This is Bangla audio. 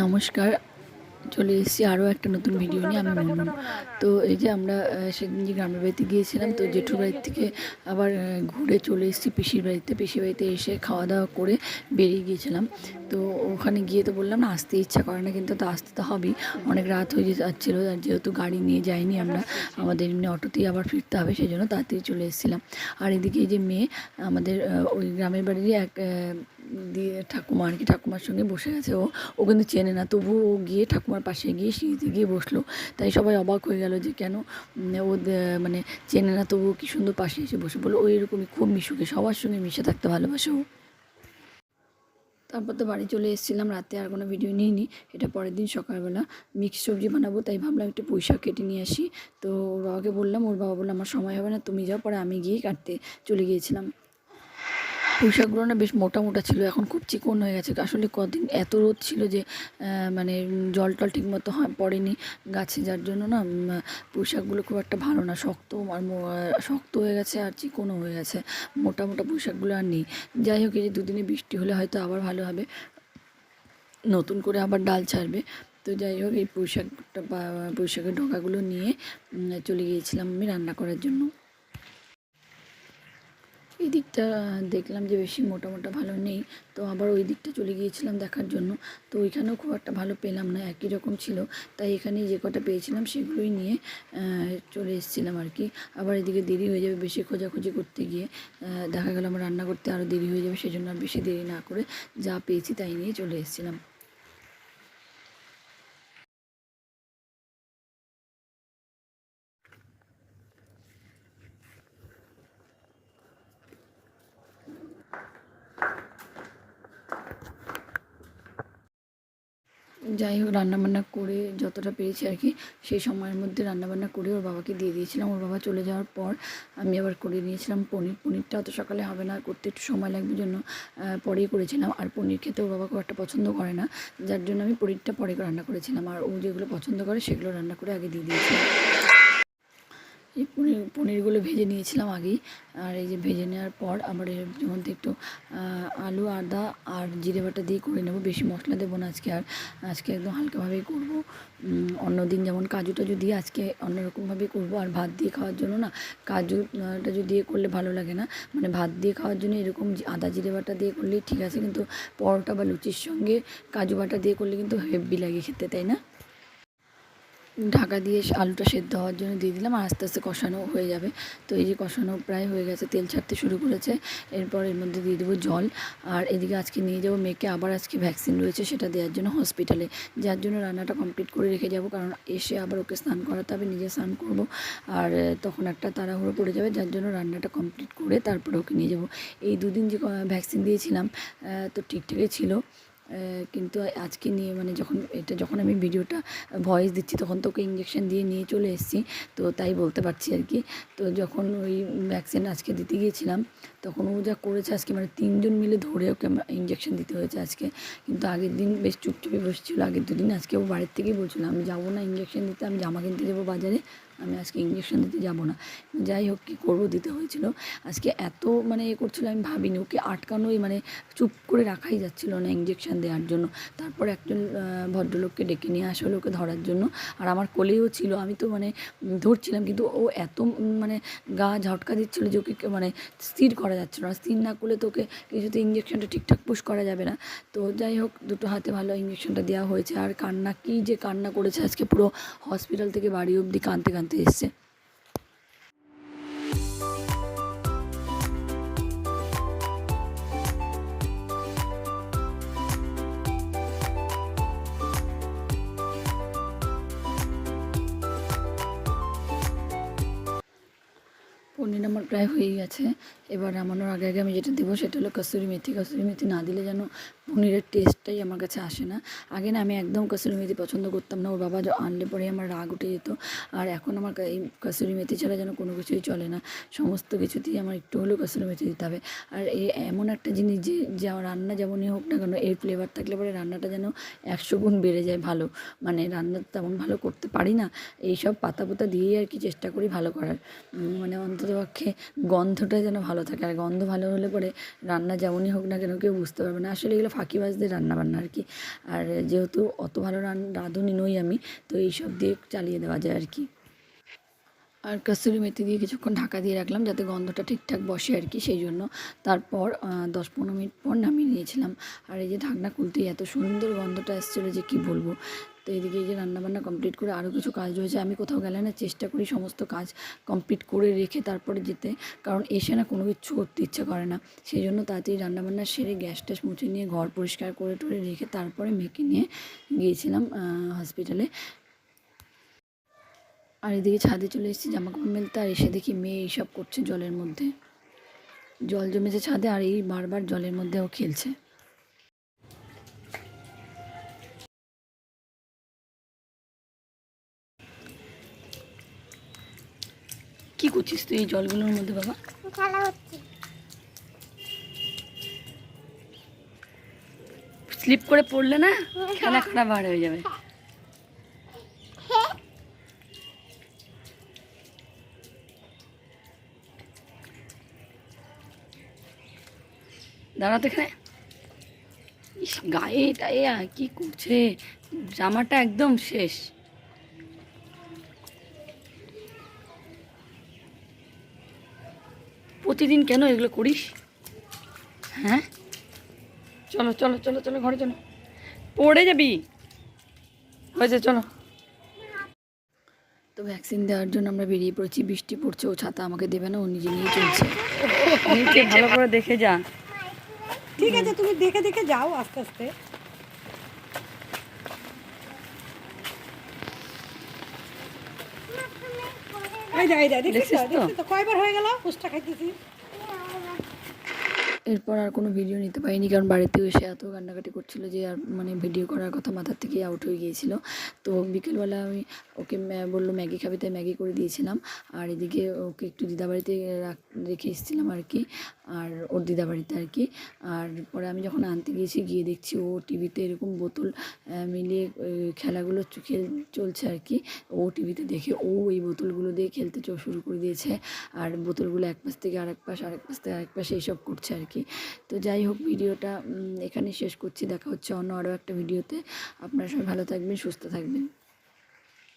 নমস্কার, চলে এসেছি আরও একটা নতুন ভিডিও নিয়ে। আমি মুনমুন। তো এই যে আমরা সেদিন যে গ্রামের বাড়িতে গিয়েছিলাম, তো জেঠুর বাড়ির থেকে আবার ঘুরে চলে এসেছি পিসির বাড়িতে। পিসির বাড়িতে এসে খাওয়া দাওয়া করে বেরিয়ে গিয়েছিলাম। তো ওখানে গিয়ে তো বললাম না, আসতে ইচ্ছা করে না, কিন্তু তো আসতে তো হবেই। অনেক রাত হয়ে যাচ্ছিলো, আর যেহেতু গাড়ি নিয়ে যাইনি আমরা, আমাদের এমনি অটোতেই আবার ফিরতে হবে, সেই জন্য তাড়াতাড়ি চলে এসেছিলাম। আর এদিকে এই যে মেয়ে আমাদের ওই গ্রামের বাড়িরই এক দিয়ে ঠাকুমা আর কি, ঠাকুমার সঙ্গে বসে গেছে। ও কিন্তু চেনে না, তবুও ও গিয়ে ঠাকুমার পাশে গিয়ে সিঁড়িতে গিয়ে বসলো। তাই সবাই অবাক হয়ে গেল যে কেন ও মানে চেনে না, তবুও কি সুন্দর পাশে এসে বসে। বললো ও এরকমই, খুব মিশুকে, সবার সঙ্গে মিশে থাকতে ভালোবাসে ও। তারপর তো বাড়ি চলে এসেছিলাম, রাতে আর কোনো ভিডিও নিইনি। এটা পরের দিন সকালবেলা মিক্সড সবজি বানাবো, তাই ভাবলাম একটু পুঁই শাক কেটে নিয়ে আসি। তো ওর বাবাকে বললাম, ওর বাবা বললো আমার সময় হবে না, তুমি যাও। পরে আমি গিয়ে কাটতে চলে গিয়েছিলাম। পুঁই শাকগুলো না বেশ মোটা মোটা ছিল, এখন খুব চিকন হয়ে গেছে। আসলে কদিন এত রোদ ছিল যে মানে জল টল ঠিক মতো পড়েনি গাছে, যার জন্য না পুঁই শাকগুলো খুব একটা ভালো না, শক্ত আর শক্ত হয়ে গেছে আর চিকনও হয়ে গেছে। মোটা মোটা পুঁই শাকগুলো আর নেই। যাই হোক, এই যে দুদিনে বৃষ্টি হলে হয়তো আবার ভালো হবে, নতুন করে আবার ডাল ছাড়বে। তো যাই হোক, এই পুঁই শাকটা বা পুঁই শাকের ডগাগুলো নিয়ে চলে গিয়েছিলাম আমি রান্না করার জন্য। এই দিকটা দেখলাম যে বেশি মোটা মোটা ভালো নেই, তো আবার ওই দিকটা চলে গিয়েছিলাম দেখার জন্য। তো ওইখানেও খুব একটা ভালো পেলাম না, একই রকম ছিল। তাই এখানে যে কটা পেয়েছিলাম সেগুলোই নিয়ে চলে এসেছিলাম আর কি। আবার এদিকে দেরি হয়ে যাবে বেশি খোঁজাখুঁজি করতে গিয়ে, দেখা গেল আমার রান্না করতে আরও দেরি হয়ে যাবে, সেজন্য আর বেশি দেরি না করে যা পেয়েছি তাই নিয়ে চলে এসেছিলাম। যাই হোক, রান্নাবান্না করে যতটা পেরেছি আর কি, সেই সময়ের মধ্যে রান্নাবান্না করে ওর বাবাকে দিয়ে দিয়েছিলাম। ওর বাবা চলে যাওয়ার পর আমি আবার করে নিয়েছিলাম পনিরটা অত সকালে হবে না, করতে একটু সময় লাগবে জন্য পরেই করেছিলাম। আর পনির খেতে ওর বাবা খুব একটা পছন্দ করে না, যার জন্য আমি পনিরটা পরে রান্না করেছিলাম। আর ও যেগুলো পছন্দ করে সেগুলো রান্না করে আগে দিয়ে দিয়েছিলাম। এই পনিরগুলো ভেজে নিয়েছিলাম আগেই। আর এই যে ভেজে নেওয়ার পর আবার এর মধ্যে একটু আলু, আদা আর জিরে বাটা দিয়ে করে নেব, বেশি মশলা দেবো না আজকে। আর আজকে একদম হালকাভাবেই করবো। অন্য দিন যেমন কাজু টাজু দিয়ে, আজকে অন্যরকমভাবেই করবো। আর ভাত দিয়ে খাওয়ার জন্য না, কাজু টাজু দিয়ে করলে ভালো লাগে না, মানে ভাত দিয়ে খাওয়ার জন্য এরকম আদা জিরে বাটা দিয়ে করলেই ঠিক আছে, কিন্তু পরোটা বা লুচির সঙ্গে কাজু বাটা দিয়ে করলে কিন্তু হেভি লাগে খেতে, তাই না? ঢাকা দিয়ে আলুটা সেদ্ধ হওয়ার জন্য দিয়ে দিলাম, আর আস্তে আস্তে কষানো হয়ে যাবে। তো এই যে কষানো প্রায় হয়ে গেছে, তেল ছাড়তে শুরু করেছে। এরপর এর মধ্যে দিয়ে দেবো জল। আর এদিকে আজকে নিয়ে যাবো মেয়েকে, আবার আজকে ভ্যাকসিন রয়েছে সেটা দেওয়ার জন্য হসপিটালে, যার জন্য রান্নাটা কমপ্লিট করে রেখে যাব, কারণ এসে আবার ওকে স্নান করাতে হবে, নিজে স্নান করব। আর তখন একটা তাড়াহুড়ো পড়ে যাবে, যার জন্য রান্নাটা কমপ্লিট করে তারপরে ওকে নিয়ে যাব। এই দুদিন যে ভ্যাকসিন দিয়েছিলাম তো ঠিকঠাকই ছিল, কিন্তু আজকে নিয়ে মানে যখন আমি ভিডিওটা ভয়েস দিচ্ছি তখন তো ওকে ইঞ্জেকশন দিয়ে নিয়ে চলে এসেছি, তো তাই বলতে পারছি আর কি। তো যখন ওই ভ্যাকসিন আজকে দিতে গিয়েছিলাম, তখন ও যা করেছে আজকে, মানে 3জন মিলে ধরে ওকে ইঞ্জেকশন দিতে হয়েছে আজকে। কিন্তু আগের দিন বেশ চুপচাপে বসেছিল, আগের দুদিন। আজকে ও বাড়ির থেকেই বলছিল আমি যাবো না ইঞ্জেকশন দিতে, আমি জামা কিনতে যাবো বাজারে, আমি আজকে ইঞ্জেকশন দিতে যাবো না। যাই হোক, কী করবো, দিতে হয়েছিল। আজকে এত মানে করছিল, আমি ভাবিনি ওকে আটকানোই, মানে চুপ করে রাখাই যাচ্ছিল না ইঞ্জেকশন দেওয়ার জন্য। তারপর একজন ভদ্রলোককে ডেকে নিয়ে আসা হলো ওকে ধরার জন্য। আর আমার কোলেও ছিল, আমি তো মানে ধরছিলাম, কিন্তু ও এত মানে গা ঝটকা দিচ্ছিলো যে ওকে মানে স্থির করা যাচ্ছিলো না। স্থির না করলে তো ওকে কিছুতে ইঞ্জেকশনটা ঠিকঠাক পুশ করা যাবে না। তো যাই হোক, দুটো হাতে ভালো ইঞ্জেকশনটা দেওয়া হয়েছে। আর কান্না, কী যে কান্না করেছে আজকে, পুরো হসপিটাল থেকে বাড়ি অবধি কাঁদতে কাঁদতে এসছে। পনির আমার প্রায় হয়েই গেছে। এবার নামানোর আগে আগে আমি যেটা দেবো সেটা হলো কসুরি মেথি। কসুরি মেথি না দিলে যেন পনিরের টেস্টটাই আমার কাছে আসে না। আগে না আমি একদম কসুরি মেথি পছন্দ করতাম না, ওর বাবা আনলে পরে আমার রাগ উঠে যেত। আর এখন আমার এই কসুরি মেথি ছাড়া যেন কোনো কিছুই চলে না, সমস্ত কিছুতেই আমার একটু হলেও কসুরি মেথি দিতে হবে। আর এমন একটা জিনিস যে রান্না যেমনই হোক না কেন, এর ফ্লেভার থাকলে পরে রান্নাটা যেন 100 গুণ বেড়ে যায় ভালো। মানে রান্না তেমন ভালো করতে পারি না, এইসব পাতা পোতা দিয়েই আর কি চেষ্টা করি ভালো করার। মানে অন্ততপক্ষে গন্ধটা যেন ভালো থাকে, আর গন্ধ ভালো হলে পরে রান্না যেমনই হোক না কেন কেউ বুঝতে পারবে না। আসলে এগুলো ফাঁকিবাজদের রান্নাবান্না আর কি। আর যেহেতু অত ভালো রাঁধুনি নই আমি, তো এইসব দিয়ে চালিয়ে দেওয়া যায় আর কি। আর কসুরি মেথি দিয়ে কিছুক্ষণ ঢাকা দিয়ে রাখলাম যাতে গন্ধটা ঠিকঠাক বসে আর কি, সেই জন্য। তারপর 10-15 মিনিট পর নামিয়ে নিয়েছিলাম। আর এই যে ঢাকনা খুলতেই এত সুন্দর গন্ধটা এসেছিলো যে কি বলবো। তো এদিকে এই যে রান্নাবান্না কমপ্লিট করে আরও কিছু কাজ রয়েছে, আমি কোথাও গেলে না চেষ্টা করি সমস্ত কাজ কমপ্লিট করে রেখে তারপরে যেতে, কারণ এসে না কোনো কিছু করতে ইচ্ছে করে না। সেই জন্য তাড়াতাড়ি রান্নাবান্না সেরে গ্যাস ট্যাস মুছে নিয়ে ঘর পরিষ্কার করে টরে রেখে তারপরে মেয়েকে নিয়ে গিয়েছিলাম হসপিটালে। আর এদিকে ছাদে চলে এসেছি জামাকাপড় মেলতে, আর এসে দেখি মেয়ে এইসব করছে জলের মধ্যে। জল জমেছে ছাদে, আর এই বারবার জলের মধ্যেও খেলছে। কি করছিস তুই এই জলগুলোর মধ্যে বাবা? স্লিপ করে পড়লে না খেলা খারাপ বার হয়ে যাবে। দাঁড়াতে খায় গায়ে টায়ে কি করছে, জামাটা একদম শেষ। প্রতিদিন কেন এগুলো করিস? হ্যাঁ, চলো চলো চলো চলো ঘরে চলো, পড়ে যাবি। হয়েছে চলো। তো ভ্যাকসিন দেওয়ার জন্য আমরা বেরিয়ে পড়েছি। বৃষ্টি পড়ছে, ও ছাতা আমাকে দেবে না, ও নিজে নিয়ে চলছে। নিচে ভালো করে দেখে যা। ঠিক আছে, তুমি দেখে দেখে যাও আস্তে আস্তে। দেখছিস তো কয়বার হয়ে গেল ফুচকা খাইতেছি। এরপর আর কোনো ভিডিও নিতে পারিনি, কারণ বাড়িতেও এসে এত কান্নাকাটি করছিল যে আর মানে ভিডিও করার কথা মাথার থেকে আউট হয়ে গিয়েছিল। তো বিকেলবেলা আমি ওকে বললো ম্যাগি খাবে, তাই ম্যাগি করে দিয়েছিলাম। আর এদিকে ওকে একটু দিদাবাড়িতে রেখে এসেছিলাম আর কি, আর ওর দিদাবাড়িতে আর কি। আর পরে আমি যখন আনতে গিয়েছি, গিয়ে দেখছি ও টিভিতে এরকম বোতল মিলিয়ে খেলাগুলো চলছে আর কি। ও টিভিতে দেখে ও এই বোতলগুলো দিয়ে খেলতে শুরু করে দিয়েছে। আর বোতলগুলো এক পাশ থেকে আরেক পাশ, আরেক পাশ থেকে আরেক পাশে এইসব করছে আর কি। তো যাই হোক, ভিডিওটা এখানে শেষ করছি। দেখা হচ্ছে অন্য আরও একটা ভিডিওতে। আপনারা সবাই ভালো থাকবেন, সুস্থ থাকবেন।